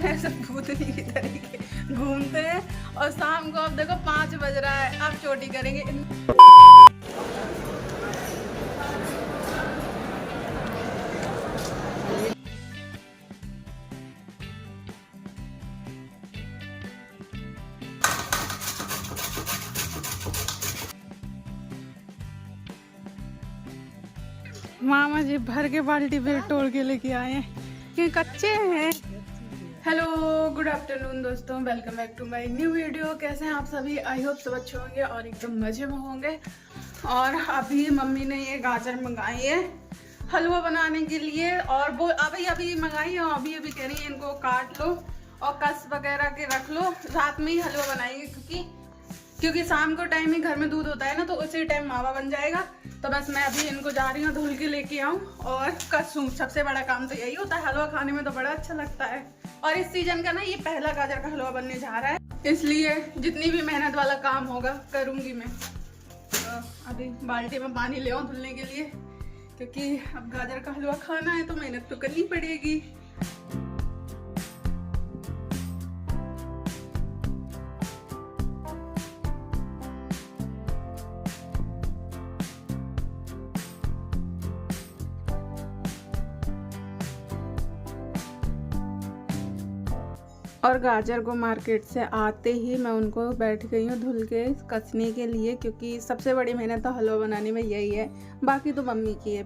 हैं सब भूतनी की तरीके घूमते हैं। और शाम को अब देखो 5 बज रहा है, अब चोटी करेंगे। मामा जी भर के बाल्टी पे तोड़ के लेके आए हैं कि कच्चे हैं। हेलो गुड आफ्टरनून दोस्तों, welcome back to my new video. कैसे हैं आप सभी? आई होप सब अच्छे होंगे और एकदम मजे में होंगे। और अभी मम्मी ने ये गाजर मंगाई है हलवा बनाने के लिए, और वो अभी मंगाई है। अभी कह रही है इनको काट लो और कस वगैरह के रख लो, रात में ही हलवा बनाएंगे क्योंकि शाम को टाइम ही घर में दूध होता है ना, तो उसी टाइम मावा बन जाएगा। तो बस मैं अभी इनको जा रही हूँ धुल के लेके आऊँ और कसूँ। सबसे बड़ा काम तो यही होता है, हलवा खाने में तो बड़ा अच्छा लगता है। और इस सीजन का ना ये पहला गाजर का हलवा बनने जा रहा है, इसलिए जितनी भी मेहनत वाला काम होगा करूँगी मैं। तो अभी बाल्टी में पानी ले आऊँ धुलने के लिए, क्योंकि अब गाजर का हलवा खाना है तो मेहनत तो करनी पड़ेगी। और गाजर को मार्केट से आते ही मैं उनको बैठ गई हूँ धुल के कसने के लिए, क्योंकि सबसे बड़ी मेहनत तो हलवा बनाने में यही है, बाकी तो मम्मी की है।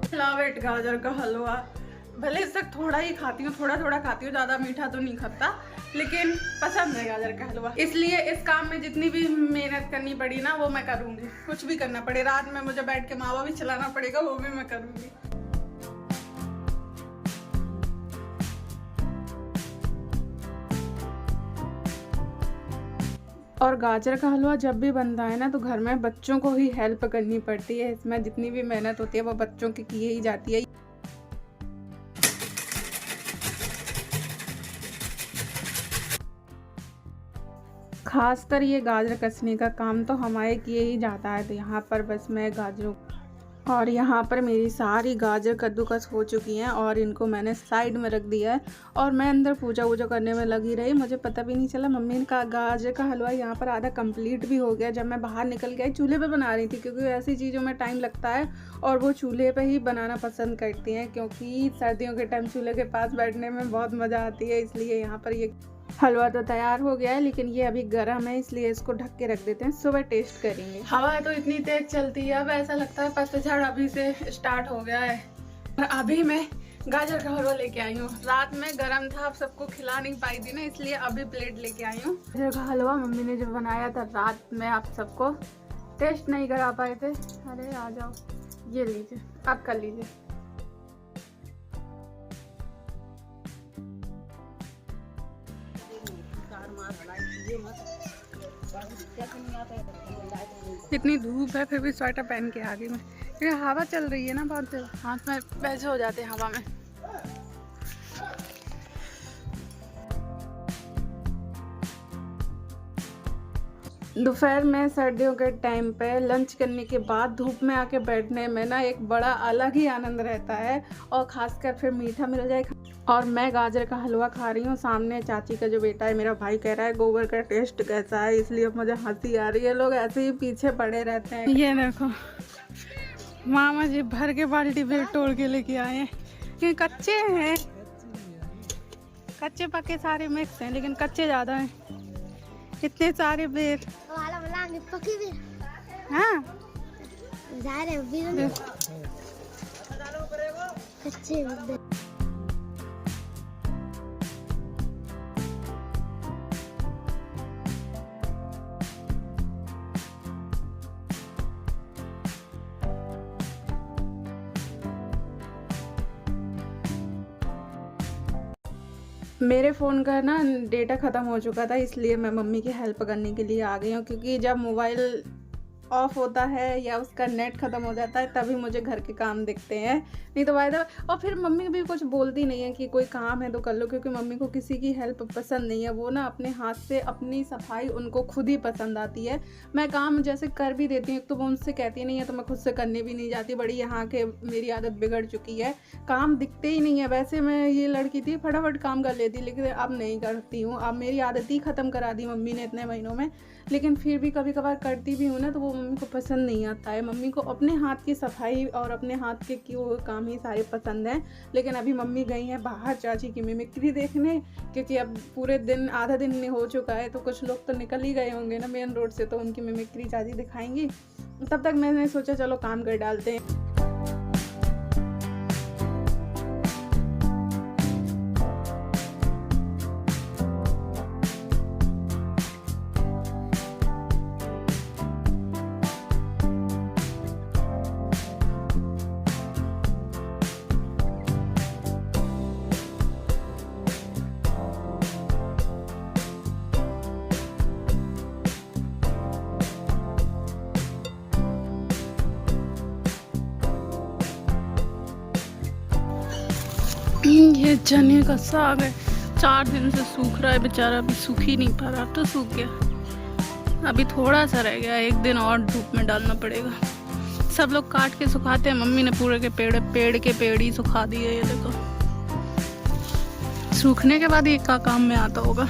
फ्लावेट गाजर का हलवा भले इससे थोड़ा ही खाती हूँ, थोड़ा खाती हूँ, ज़्यादा मीठा तो नहीं खाता, लेकिन पसंद है गाजर का हलवा। इसलिए इस काम में जितनी भी मेहनत करनी पड़ी ना वो मैं करूँगी, कुछ भी करना पड़े। रात में मुझे बैठ के मावा भी चलाना पड़ेगा, वो भी मैं करूँगी। और गाजर का हलवा जब भी बनता है ना तो घर में बच्चों को ही हेल्प करनी पड़ती है। इसमें जितनी भी मेहनत होती है वो बच्चों की ही जाती है। खासकर ये गाजर कसने का काम तो हमारे किए ही जाता है। तो यहाँ पर बस मैं गाजरों और यहाँ पर मेरी सारी गाजर कद्दूकस हो चुकी हैं और इनको मैंने साइड में रख दिया है। और मैं अंदर पूजा वूजा करने में लगी रही, मुझे पता भी नहीं चला। मम्मी का गाजर का हलवा यहाँ पर आधा कंप्लीट भी हो गया। जब मैं बाहर निकल गई चूल्हे पे बना रही थी, क्योंकि ऐसी चीज़ों में टाइम लगता है और वो चूल्हे पे ही बनाना पसंद करती हैं, क्योंकि सर्दियों के टाइम चूल्हे के पास बैठने में बहुत मज़ा आती है। इसलिए यहाँ पर ये हलवा तो तैयार हो गया है, लेकिन ये अभी गर्म है, इसलिए इसको ढक के रख देते हैं, सुबह टेस्ट करेंगे। हवा तो इतनी तेज चलती है, अब ऐसा लगता है पतझड़ अभी से स्टार्ट हो गया है। और अभी मैं गाजर का हलवा लेके आई हूँ, रात में गर्म था, अब सबको खिला नहीं पाई थी ना, इसलिए अभी प्लेट लेके आई हूँ। गाजर का हलवा मम्मी ने जो बनाया था रात में, आप सबको टेस्ट नहीं करा पाए थे। अरे आ जाओ, ये लीजिए, आप कर लीजिए। इतनी धूप है फिर भी स्वेटर पहन के आ गई मैं, क्योंकि हवा चल रही है ना बहुत, हाथ में पैसे हो जाते हैं हवा में। दोपहर में सर्दियों के टाइम पे लंच करने के बाद धूप में आके बैठने में ना एक बड़ा अलग ही आनंद रहता है, और खासकर फिर मीठा मिल जाए। और मैं गाजर का हलवा खा रही हूँ, सामने चाची का जो बेटा है मेरा भाई कह रहा है गोबर का टेस्ट कैसा है, इसलिए मुझे हंसी आ रही है। लोग ऐसे ही पीछे पड़े रहते हैं। ये देखो मामा जी भर के बाल्टी पे तोड़ के लेके आए हैं, ये कच्चे हैं, कच्चे पक्के सारे मिक्स हैं, लेकिन कच्चे ज़्यादा हैं। इतने सारे बेर हाँ मेरे फ़ोन का ना डेटा ख़त्म हो चुका था, इसलिए मैं मम्मी की हेल्प करने के लिए आ गई हूँ, क्योंकि जब मोबाइल ऑफ होता है या उसका नेट ख़त्म हो जाता है तभी मुझे घर के काम दिखते हैं, नहीं तो वायदा। और फिर मम्मी भी कुछ बोलती नहीं है कि कोई काम है तो कर लो, क्योंकि मम्मी को किसी की हेल्प पसंद नहीं है। वो ना अपने हाथ से अपनी सफाई उनको खुद ही पसंद आती है। मैं काम जैसे कर भी देती हूँ तो वो मुझसे कहती नहीं है, तो मैं खुद से करने भी नहीं जाती। बड़ी यहाँ के मेरी आदत बिगड़ चुकी है, काम दिखते ही नहीं है। वैसे मैं ये लड़की थी फटाफट काम कर लेती, लेकिन अब नहीं करती हूँ। अब मेरी आदत ही ख़त्म करा दी मम्मी ने इतने महीनों में। लेकिन फिर भी कभी कभार करती भी हूँ ना तो वो मम्मी को पसंद नहीं आता है। मम्मी को अपने हाथ की सफाई और अपने हाथ के किए हुए काम ही सारे पसंद हैं। लेकिन अभी मम्मी गई हैं बाहर चाची की मिमिक्री देखने, क्योंकि अब पूरे दिन आधा दिन हो चुका है तो कुछ लोग तो निकल ही गए होंगे ना मेन रोड से, तो उनकी मिमिक्री चाची दिखाएंगी। तब तक मैंने सोचा चलो काम कर डालते हैं। ये चने का साग है, 4 दिन से सूख रहा है बेचारा, अभी सूख ही नहीं पा रहा। अब तो सूख गया, अभी थोड़ा सा रह गया, 1 दिन और धूप में डालना पड़ेगा। सब लोग काट के सुखाते हैं, मम्मी ने पूरे के पेड़ के पेड़ ही सुखा दिए। ये देखो, सूखने के बाद ये का काम में आता होगा।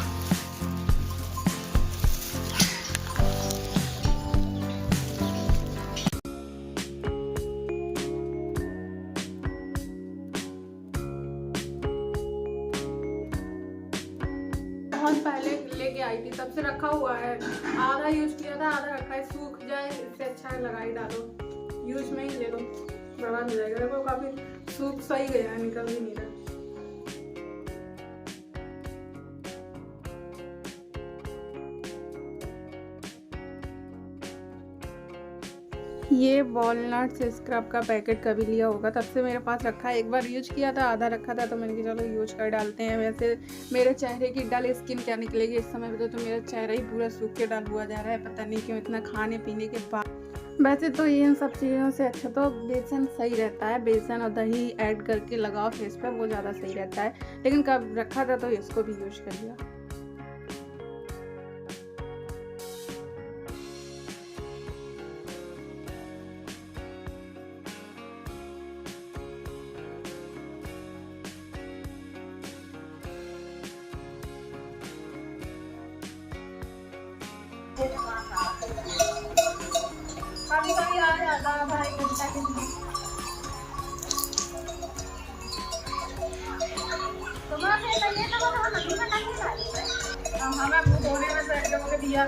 बहुत पहले लेके आई थी, तब से रखा हुआ है। आधा यूज किया था, आधा रखा है। सूख जाए इससे अच्छा है लगा ही डालो, यूज में ही ले लो, बर्बाद हो जाएगा। देखो काफी सूख सा ही गया है, निकल भी नहीं रहा। ये वॉलनट्स स्क्रब का पैकेट कभी लिया होगा, तब से मेरे पास रखा है। एक बार यूज किया था, आधा रखा था, तो मैंने कहा चलो यूज कर डालते हैं। वैसे मेरे चेहरे की डल स्किन क्या निकलेगी इस समय पे, तो मेरा चेहरा ही पूरा सूख के डल हुआ जा रहा है, पता नहीं क्यों, इतना खाने पीने के बाद। वैसे तो इन सब चीज़ों से अच्छा तो बेसन सही रहता है, बेसन और दही ऐड करके लगाओ फेस पर, वो ज़्यादा सही रहता है। लेकिन कब रखा था तो इसको भी यूज कर लिया। कभी कभी आ जाता है भाई घंटा के लिए। हमें मुँह धोने में बैठ के दिया।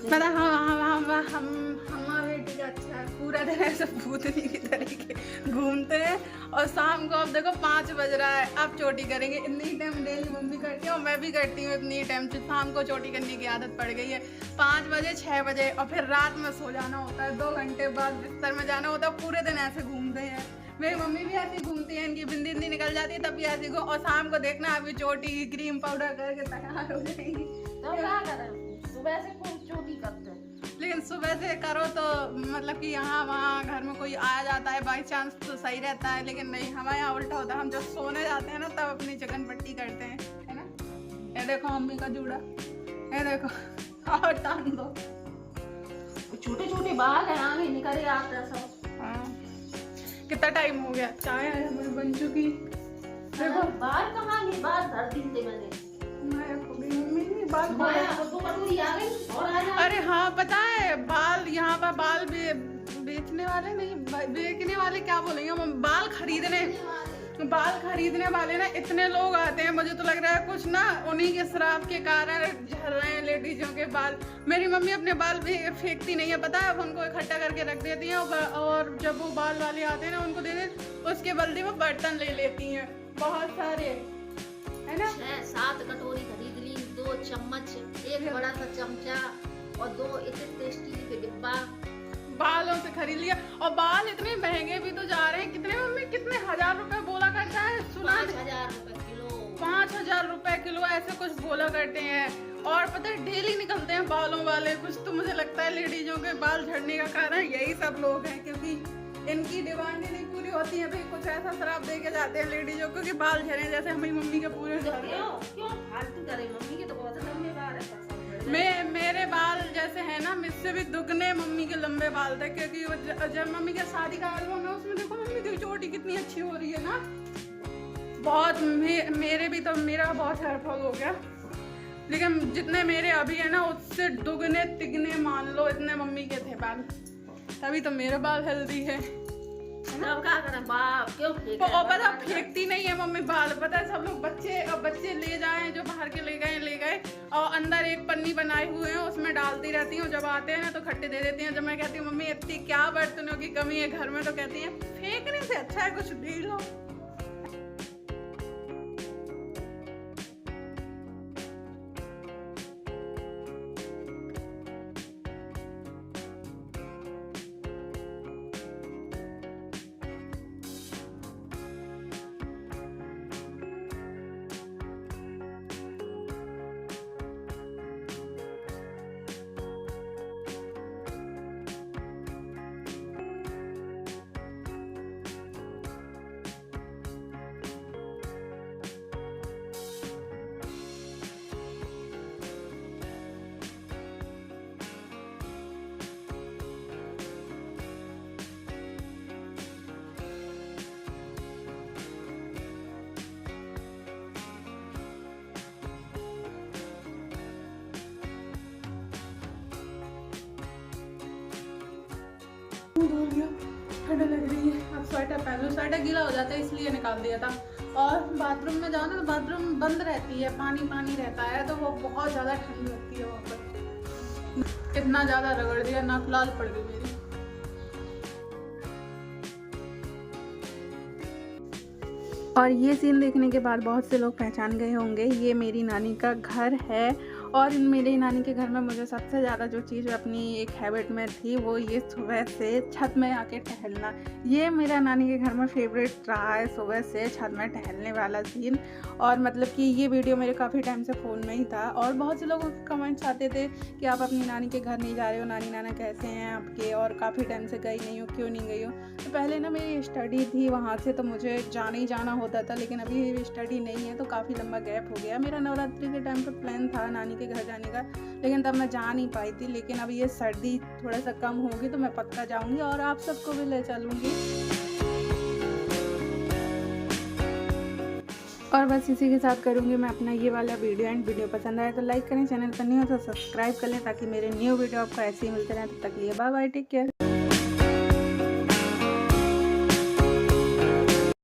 पता हमारे बेटी अच्छा है, पूरा दिन ऐसे भूतनी की तरीके घूमते हैं। और शाम को अब देखो 5 बज रहा है, अब चोटी करेंगे। इतनी टाइम डेली मम्मी करती है और मैं भी करती हूँ इतनी टाइम। शाम को चोटी करने की आदत पड़ गई है। 5 बजे 6 बजे और फिर रात में सो जाना होता है, 2 घंटे बाद बिस्तर में जाना होता है। पूरे दिन ऐसे घूमते हैं। मेरी मम्मी भी ऐसी घूमती है, इनकी बिंदी निकल जाती है तब भी ऐसी घूम। और शाम को देखना अभी चोटी क्रीम पाउडर करके तैयार हो जाएंगी। तो क्या करें, सुबह से खूब चोटी करते हैं, लेकिन सुबह से करो तो मतलब कि यहाँ वहाँ घर में कोई आया जाता है बाई चांस तो सही रहता है। लेकिन नहीं, हमारे यहाँ उल्टा होता है। हम जब सोने जाते हैं ना तब अपनी चिकन पट्टी करते हैं, है ना। ये देखो मम्मी का जूड़ा, ये देखो, और टान दो। छोटे छोटे बाल हैं, आगे निकल आते हैं सब। हाँ, कितना टाइम हो गया, चाय हमारी बन चुकी। देखो बाल कहाँ गए, बाल धर दिन से बने। अरे हाँ पता है, बाल यहाँ पर बाल बेचने वाले नहीं, बेचने वाले क्या बोलेंगे, बाल खरीदने वाले ना इतने लोग आते हैं। मुझे तो लग रहा है कुछ ना उन्हीं के श्राप के कारण झड़ रहे हैं लेडीजों के बाल। मेरी मम्मी अपने बाल भी फेंकती नहीं है, पता है, उनको इकट्ठा करके रख देती हैं। और जब वो बाल वाले आते हैं ना उनको दे दे, उसके बदले वो बर्तन ले लेती हैं बहुत सारे, है ना। 6-7 कटोरी खरीद ली, 2 चम्मच, 1 बड़ा सा चमचा और 2 इतने टेस्टी के डिब्बा बालों से खरीद लिया। और बाल इतने महंगे भी तो जा रहे हैं। कितने मम्मी, कितने 1000 रुपए बोला करता है, सुना? 5000 रुपए किलो। 5000 4 रुपए किलो ऐसे कुछ बोला करते हैं। और पता है डेली निकलते हैं बालों वाले कुछ। तो मुझे लगता है लेडीजों के बाल झड़ने का कारण यही सब लोग हैं, क्योंकि इनकी डिमांडें नहीं पूरी होती हैं। भाई कुछ ऐसा शराब दे के जाते हैं लेडीजों को कि बाल झड़े, जैसे हमारी मम्मी के पूरे क्यों फालतू करे? मम्मी के तो बहुत लंबे बाल है। मेरे बाल जैसे है ना, मुझसे भी दुगने मम्मी के लंबे बाल थे, क्योंकि जब मम्मी के शादी का एल्बम है उसमें देखो मम्मी की चोटी कितनी अच्छी हो रही है ना। बहुत मेरे भी तो मेरा बहुत हेयरफॉल हो गया, लेकिन जितने मेरे अभी है ना उससे दुगने तिगने मान लो इतने मम्मी के थे बाल, तभी तो मेरे बाल हेल्दी है। अब क्या करें बाप, क्यों फेंक और पता फेंकती नहीं है मम्मी बाल, पता है सब लोग बच्चे ले जाए जो बाहर के ले गए और अंदर एक पन्नी बनाए हुए हैं उसमें डालती रहती हूँ। जब आते हैं ना तो खट्टे दे देती हैं। जब मैं कहती हूँ मम्मी इतनी क्या बर्तनों की कमी है घर में, तो कहती है फेंकने से अच्छा है कुछ दे लो। ठंड लग रही है, अब स्वेटर पहन लो। स्वेटर गीला हो जाता है इसलिए निकाल दिया था। और बाथरूम में जाओ ना तो बाथरूम बंद रहती है, पानी रहता है, तो वो बहुत ज़्यादा ठंड लगती है वहाँ पर। इतना ज़्यादा रगड़ दिया, नाक लाल पड़ गई मेरी। और ये सीन देखने के बाद बहुत से लोग पहचान गए होंगे, ये मेरी नानी का घर है। और मेरी नानी के घर में मुझे सबसे ज़्यादा जो चीज़ अपनी एक हैबिट में थी वो ये सुबह से छत में आके टहलना। ये मेरा नानी के घर में फेवरेट रहा है, सुबह से छत में टहलने वाला सीन। और मतलब कि ये वीडियो मेरे काफ़ी टाइम से फ़ोन में ही था। और बहुत से लोगों के कमेंट्स आते थे कि आप अपनी नानी के घर नहीं जा रहे हो, नानी नाना कैसे हैं आपके, और काफ़ी टाइम से गई नहीं हो, क्यों नहीं गई हो। तो पहले ना मेरी स्टडी थी वहाँ से, तो मुझे जाना होता था, लेकिन अभी स्टडी नहीं है तो काफ़ी लंबा गैप हो गया। मेरा नवरात्रि के टाइम पर प्लान था नानी के घर जाने का, लेकिन तब मैं जा नहीं पाई थी। लेकिन अब ये सर्दी थोड़ा सा कम होगी तो मैं पक्का जाऊंगी और आप सबको भी ले चलूंगी। और बस इसी के साथ करूंगी मैं अपना ये वाला वीडियो एंड। वीडियो पसंद आए तो लाइक करें, चैनल पर नहीं हो तो सब्सक्राइब कर लें ताकि मेरे न्यू वीडियो आपको ऐसे ही मिलते रहें। तब तक लिए बाय बाय, टेक केयर।